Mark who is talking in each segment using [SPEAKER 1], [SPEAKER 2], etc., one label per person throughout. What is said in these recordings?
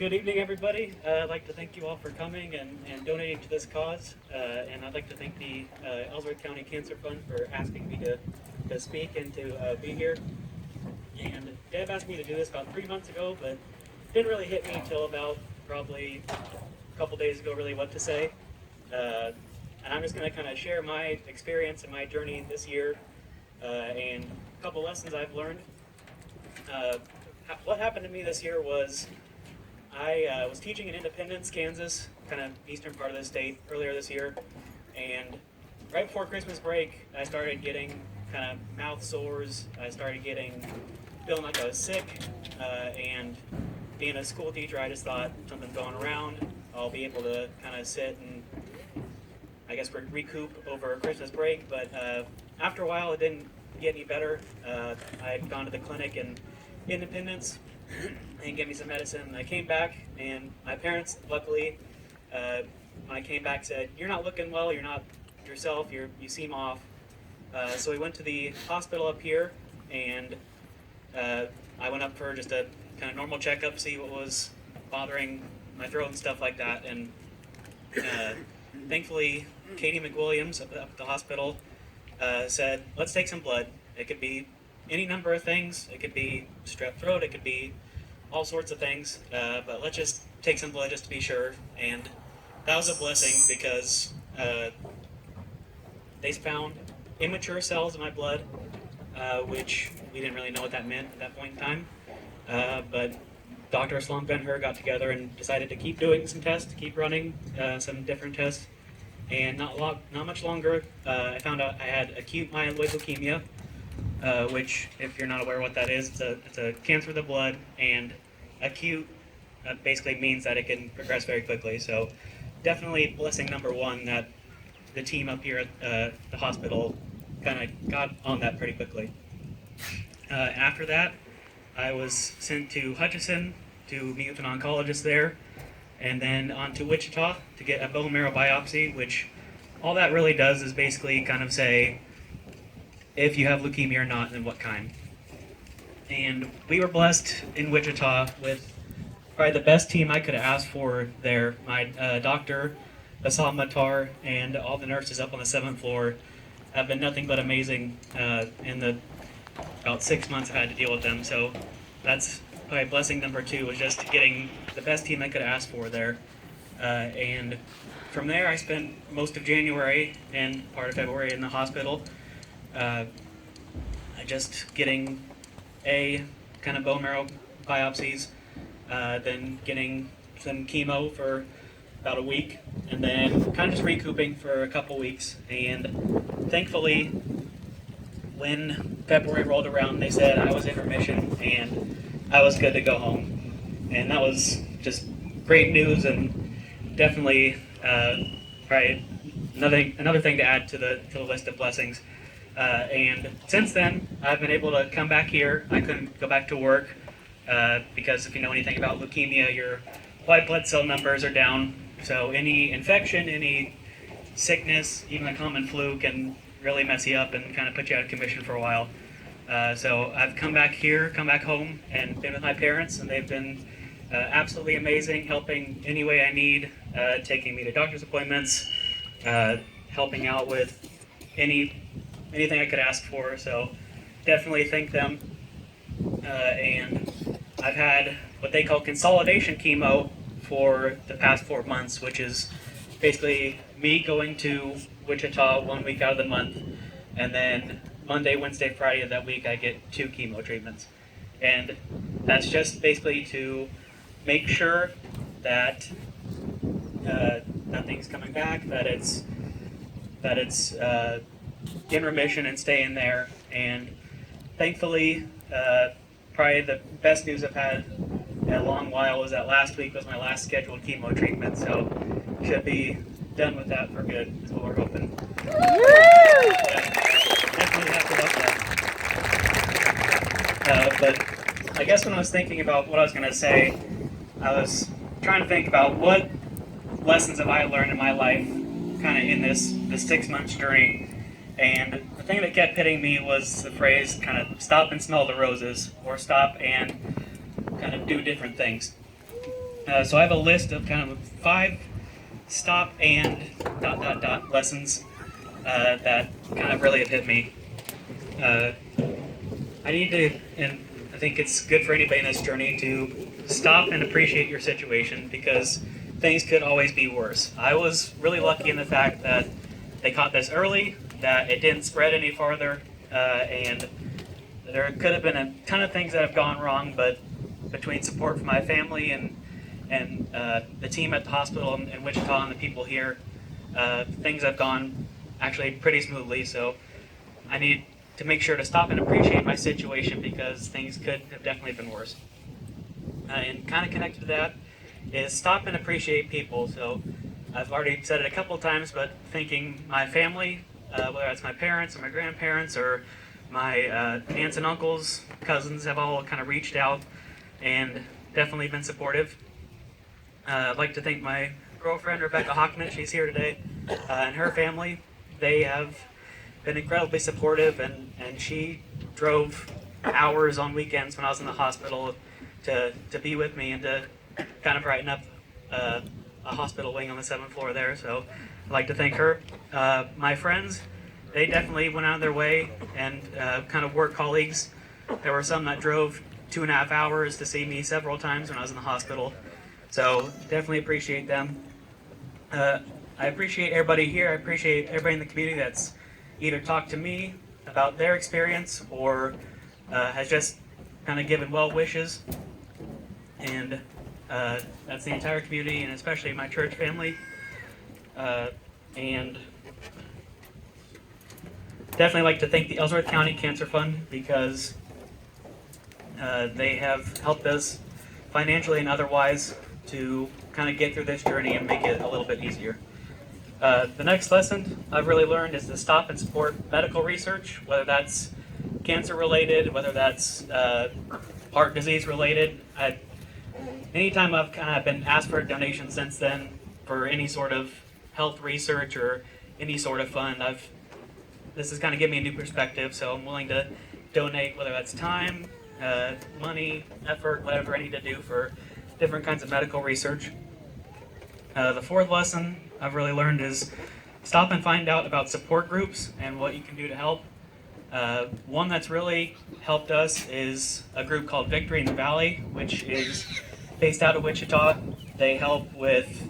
[SPEAKER 1] Good evening, everybody. I'd like to thank you all for coming and donating to this cause. And I'd like to thank the Ellsworth County Cancer Fund for asking me to speak and to be here. And Deb asked me to do this about 3 months ago, but didn't really hit me until about probably a couple days ago, really, what to say. And I'm just going to kind of share my experience and my journey this year and a couple lessons I've learned. What happened to me this year was I was teaching in Independence, Kansas, kind of eastern part of the state, earlier this year, and right before Christmas break, I started getting kind of mouth sores. I started feeling like I was sick, and being a school teacher, I just thought something's going around. I'll be able to kind of sit and, I guess, recoup over Christmas break, but after a while, it didn't get any better. I had gone to the clinic in Independence and gave me some medicine. I came back, and my parents, luckily, when I came back, said, "You're not looking well. You're not yourself. You seem off." So we went to the hospital up here, and I went up for just a kind of normal checkup, see what was bothering my throat and stuff like that. And thankfully, Katie McWilliams up at the hospital said, "Let's take some blood. It could be any number of things. It could be strep throat. It could be all sorts of things, but let's just take some blood just to be sure." And that was a blessing because they found immature cells in my blood, which we didn't really know what that meant at that point in time. But Dr. Islam Ben-Hur got together and decided to keep doing some tests, to keep running some different tests. And not much longer, I found out I had acute myeloid leukemia, which, if you're not aware what that is, it's a cancer of the blood, and acute basically means that it can progress very quickly. So definitely blessing number one that the team up here at the hospital kind of got on that pretty quickly. After that, I was sent to Hutchinson to meet with an oncologist there, and then on to Wichita to get a bone marrow biopsy, which all that really does is basically kind of say if you have leukemia or not, and what kind. And we were blessed in Wichita with probably the best team I could have asked for there. My doctor, Assam Matar, and all the nurses up on the 7th floor have been nothing but amazing in the about 6 months I've had to deal with them. So that's probably blessing number two, was just getting the best team I could have asked for there. And from there, I spent most of January and part of February in the hospital. Just getting kind of bone marrow biopsies, then getting some chemo for about a week, and then kind of just recouping for a couple weeks. And thankfully, when February rolled around, they said I was in remission and I was good to go home. And that was just great news, and definitely probably another thing to add to the list of blessings. And since then, I've been able to come back here. I couldn't go back to work because if you know anything about leukemia, your white blood cell numbers are down. So any infection, any sickness, even a common flu can really mess you up and kind of put you out of commission for a while. So I've come back home, and been with my parents, and they've been absolutely amazing, helping any way I need, taking me to doctor's appointments, helping out with anything I could ask for. So definitely thank them. And I've had what they call consolidation chemo for the past 4 months, which is basically me going to Wichita 1 week out of the month, and then Monday, Wednesday, Friday of that week I get 2 chemo treatments. And that's just basically to make sure that nothing's coming back, that it's in remission and staying there. And thankfully, probably the best news I've had in a long while was that last week was my last scheduled chemo treatment, so should be done with that for good, is what we're hoping. Definitely happy about that. But I guess when I was thinking about what I was going to say, I was trying to think about what lessons have I learned in my life kind of in this 6 months journey. And the thing that kept hitting me was the phrase kind of stop and smell the roses, or stop and kind of do different things. So I have a list of kind of 5 stop and ... lessons that kind of really have hit me. Uh, I need to, and I think it's good for anybody in this journey to stop and appreciate your situation because things could always be worse. I was really lucky in the fact that they caught this early, that it didn't spread any farther, and there could have been a ton of things that have gone wrong, but between support from my family and the team at the hospital in Wichita and the people here, things have gone actually pretty smoothly. So I need to make sure to stop and appreciate my situation because things could have definitely been worse. And kind of connected to that is stop and appreciate people. So I've already said it a couple of times, but thanking my family, whether that's my parents or my grandparents or my aunts and uncles, cousins, have all kind of reached out and definitely been supportive. I'd like to thank my girlfriend, Rebecca Hoffhines. She's here today, and her family. They have been incredibly supportive, and she drove hours on weekends when I was in the hospital to be with me and to kind of brighten up a hospital wing on the 7th floor there. So I'd like to thank her. My friends, they definitely went out of their way, and kind of work colleagues. There were some that drove 2.5 hours to see me several times when I was in the hospital. So definitely appreciate them. I appreciate everybody here. I appreciate everybody in the community that's either talked to me about their experience or has just kind of given well wishes. And that's the entire community, and especially my church family. And definitely like to thank the Ellsworth County Cancer Fund because they have helped us financially and otherwise to kind of get through this journey and make it a little bit easier. The next lesson I've really learned is to stop and support medical research, whether that's cancer related, whether that's heart disease related. Anytime I've kind of been asked for a donation since then for any sort of health research or any sort of fund, this has kind of given me a new perspective, so I'm willing to donate, whether that's time, money, effort, whatever I need to do for different kinds of medical research. The 4th lesson I've really learned is stop and find out about support groups and what you can do to help. One that's really helped us is a group called Victory in the Valley, which is based out of Wichita. They help with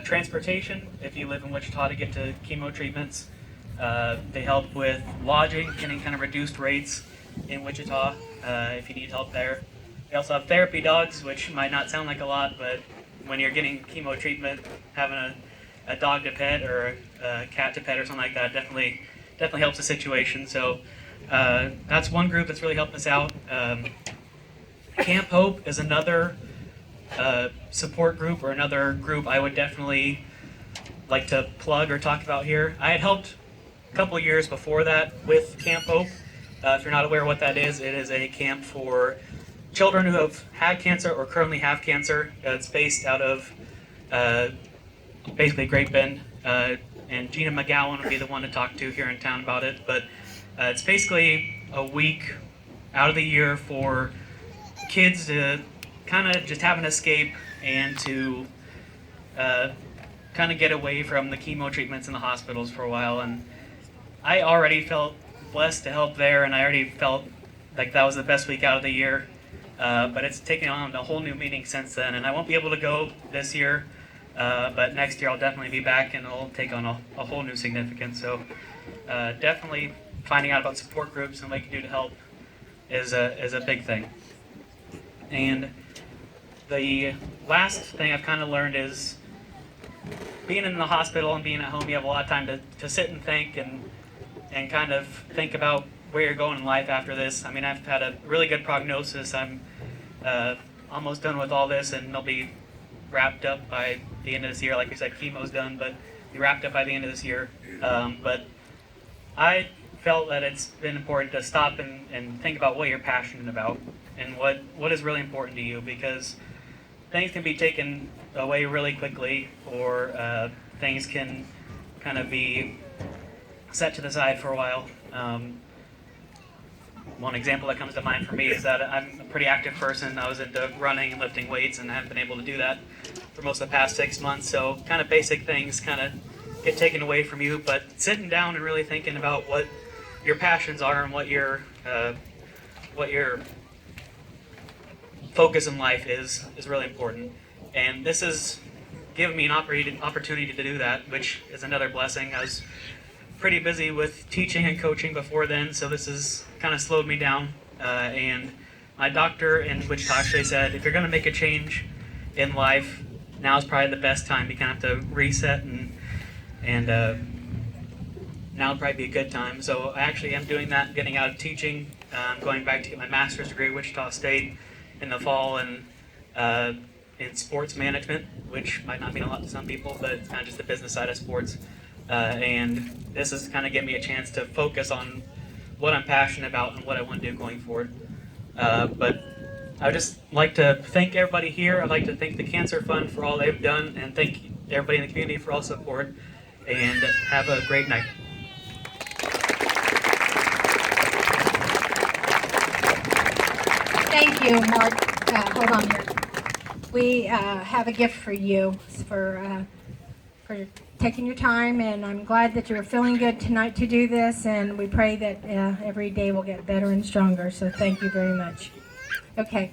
[SPEAKER 1] transportation if you live in Wichita to get to chemo treatments. They help with lodging, getting kind of reduced rates in Wichita if you need help there. They also have therapy dogs, which might not sound like a lot, but when you're getting chemo treatment, having a dog to pet or a cat to pet or something like that definitely helps the situation. So that's one group that's really helped us out. Camp Hope is another support group or another group I would definitely like to plug or talk about here. I had helped a couple of years before that with Camp Hope. If you're not aware what that is, it is a camp for children who have had cancer or currently have cancer. It's based out of basically Great Bend, and Gina McGowan would be the one to talk to here in town about it. But it's basically a week out of the year for kids to kind of just have an escape and to kind of get away from the chemo treatments in the hospitals for a while. And I already felt blessed to help there, and I already felt like that was the best week out of the year. But it's taken on a whole new meaning since then, and I won't be able to go this year, but next year I'll definitely be back, and it'll take on a whole new significance. So definitely finding out about support groups and what you can do to help is a big thing. And the last thing I've kind of learned is being in the hospital and being at home, you have a lot of time to sit and think and kind of think about where you're going in life after this. I mean, I've had a really good prognosis. I'm almost done with all this, and they'll be wrapped up by the end of this year. Like we said, chemo's done, but be wrapped up by the end of this year. But I felt that it's been important to stop and think about what you're passionate about and what is really important to you, because things can be taken away really quickly, or things can kind of be set to the side for a while. One example that comes to mind for me is that I'm pretty active person. I was into running and lifting weights, and I haven't been able to do that for most of the past 6 months. So kind of basic things kind of get taken away from you. But sitting down and really thinking about what your passions are and what your focus in life is really important. And this is giving me an opportunity to do that, which is another blessing. I was pretty busy with teaching and coaching before then, so this has kind of slowed me down. And my doctor in Wichita actually said, if you're going to make a change in life, now is probably the best time. You kind of have to reset, and now would probably be a good time. So I actually am doing that, getting out of teaching. I'm going back to get my master's degree at Wichita State in the fall, and in sports management, which might not mean a lot to some people, but it's kind of just the business side of sports. And this is kind of giving me a chance to focus on what I'm passionate about and what I want to do going forward. But I would just like to thank everybody here. I'd like to thank the Cancer Fund for all they've done, and thank everybody in the community for all support, and have a great night.
[SPEAKER 2] Thank you, Mark. Hold on here. We have a gift for you for taking your time, and I'm glad that you're feeling good tonight to do this, and we pray that every day will get better and stronger. So thank you very much. Okay.